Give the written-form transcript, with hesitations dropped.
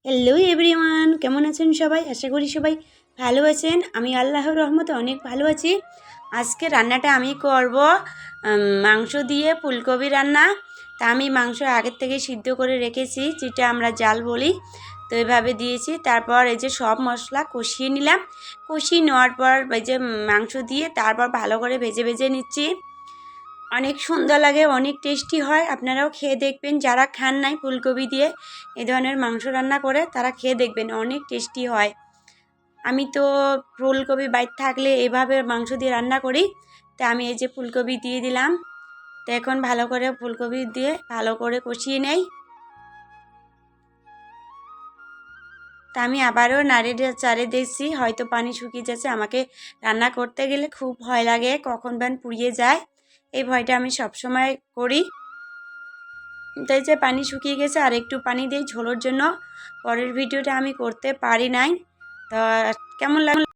Hello everyone, কেমন আছেন সবাই? আশা করি সবাই ভালো আছেন। আমি আল্লাহর রহমতে অনেক ভালো আছি। আজকে রান্নাটা আমি করব মাংস দিয়ে ফুলকপি রান্না। তা আমি মাংস আগের থেকে সিদ্ধ করে রেখেছি, যেটা আমরা জাল বলি। তো এভাবে দিয়েছি। তারপর এই যে সব মশলা কষিয়ে নিলাম। কষিয়ে নেওয়ার পর এই যে মাংস দিয়ে তারপর ভালো করে ভেজে ভেজে নিচ্ছি। অনেক সুন্দর লাগে, অনেক টেস্টি হয়। আপনারাও খেয়ে দেখবেন, যারা খান নাই ফুলকপি দিয়ে এ ধরনের মাংস রান্না করে তারা খেয়ে দেখবেন, অনেক টেস্টি হয়। আমি তো ফুলকপি বাইর থাকলে এভাবে মাংস দিয়ে রান্না করি। তা আমি এই যে ফুলকপি দিয়ে দিলাম। তো এখন ভালো করে ফুলকপি দিয়ে ভালো করে কষিয়ে নেই। তা আমি আবারও নাড়িয়ে চাড়ে দেখছি, হয়তো পানি শুকিয়ে যাচ্ছে। আমাকে রান্না করতে গেলে খুব ভয় লাগে, কখন ব্যান পুড়িয়ে যায়, এই ভয়টা আমি সবসময় করি। তাই যে পানি শুকিয়ে গেছে, আর একটু পানি দিই ঝোলের জন্য। পরের ভিডিওটা আমি করতে পারি নাই। তো কেমন লাগলো?